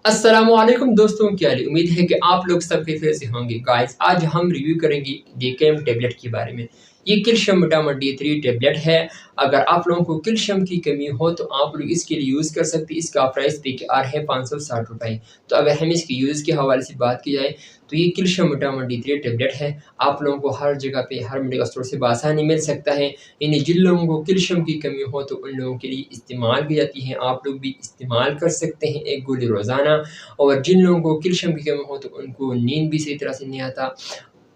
अस्सलामुअलैकुम दोस्तों, क्या हाल है? उम्मीद है कि आप लोग सब खैरियत से होंगे। गाइस, आज हम रिव्यू करेंगे डीकेएम टैबलेट के बारे में। ये कैल्शियम विटामिन D3 टैबलेट है। अगर आप लोगों को कैल्शियम की कमी हो तो आप लोग इसके लिए यूज़ कर सकते हैं। इसका प्राइस PKR है ₹560। तो अगर हम इसके यूज़ के हवाले से बात की जाए तो ये कैल्शियम विटामिन D3 टैबलेट है। आप लोगों को हर जगह पे हर मेडिकल स्टोर से बआसानी मिल सकता है। यानी जिन लोगों को कैल्शियम की कमी हो तो उन लोगों के लिए इस्तेमाल की जाती है। आप लोग भी इस्तेमाल कर सकते हैं एक गोली रोज़ाना। और जिन लोगों को कैल्शियम की कमी हो तो उनको नींद भी सही तरह से नहीं आता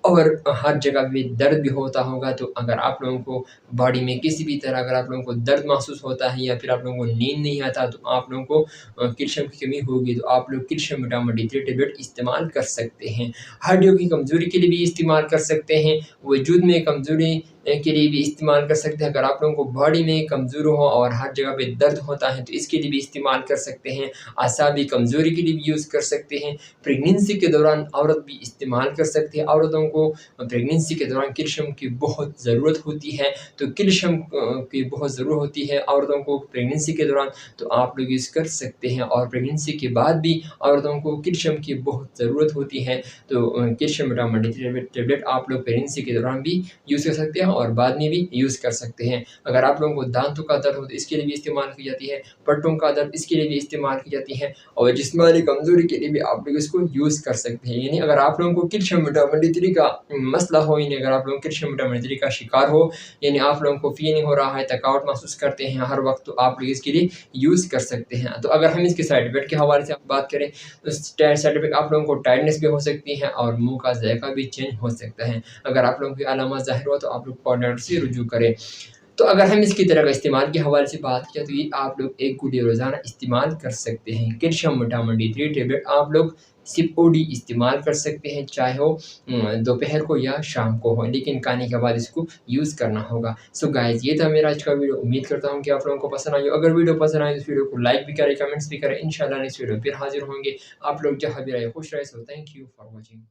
और हर जगह पे दर्द भी होता होगा। तो अगर आप लोगों को बॉडी में किसी भी तरह अगर आप लोगों को दर्द महसूस होता है या फिर आप लोगों को नींद नहीं आता तो आप लोगों को कैल्शियम की कमी होगी तो आप लोग कैल्शियम विटामिन D3 टैबलेट इस्तेमाल कर सकते हैं। हड्डियों की कमज़ोरी के लिए भी इस्तेमाल कर सकते हैं, वजूद में कमज़ोरी के लिए भी इस्तेमाल कर सकते हैं। अगर आप लोगों को बॉडी में कमज़ोर हो और हर जगह पे दर्द होता है तो इसके लिए भी इस्तेमाल कर सकते हैं। असाबी कमज़ोरी के लिए भी यूज़ कर सकते हैं। प्रेगनेंसी के दौरान औरत भी इस्तेमाल कर सकती है। औरतों को प्रेगनेंसी के दौरान कैल्शियम की बहुत ज़रूरत होती है, तो कैल्शियम की बहुत ज़रूरत होती है औरतों को प्रेगनेंसी के दौरान, तो आप लोग यूज़ कर सकते हैं। और प्रेगनेंसी के बाद भी औरतों को कैल्शियम की बहुत ज़रूरत होती है, तो कैल्शियम विटामिन D3 टैबलेट आप लोग प्रेगनेंसी के दौरान भी यूज़ कर सकते हैं और बाद में भी यूज़ कर सकते हैं। अगर आप लोगों को दांतों का दर्द हो तो इसके लिए भी इस्तेमाल की जाती है, पट्टों का दर्द इसके लिए भी इस्तेमाल की जाती है और जिस्मानी कमज़ोरी के लिए भी आप लोग इसको यूज़ कर सकते हैं। यानी अगर आप लोगों को कैल्शियम विटामिन D3 का मसला हो, यानी अगर आप लोग कैल्शियम विटामिन D3 का शिकार हो, यानी आप लोगों को फीलिंग हो रहा है, थकावट महसूस करते हैं हर वक्त, तो आप लोग इसके लिए यूज़ कर सकते हैं। तो अगर हम इसके साइड इफ़ेक्ट के हवाले से बात करें तो साइड इफ़ेक्ट आप लोगों को टायर्डनेस भी हो सकती है और मुँह का ज़ायका भी चेंज हो सकता है। अगर आप लोगों की अलामत ज़ाहिर हो तो आप लोग डॉक्टर से रुजू करें। तो अगर हम इसकी तरह का इस्तेमाल के हवाले से बात किया तो ये आप लोग एक गोली रोज़ाना इस्तेमाल कर सकते हैं। कैल्शियम विटामिन D3 टैबलेट आप लोग सिर्फ ओडी इस्तेमाल कर सकते हैं, चाहे वो दोपहर को या शाम को हो, लेकिन खाने के बाद इसको यूज़ करना होगा। सो गाइस, ये था मेरा आज का वीडियो। उम्मीद करता हूँ कि आप लोगों को पसंद आई हो। अगर वीडियो पसंद आए तो इस वीडियो को लाइक भी करें, कमेंट्स भी करें। इंशाल्लाह नेक्स्ट वीडियो फिर हाज़िर होंगे। आप लोग जहाँ भी रहे खुश रहे। So thank you for watching.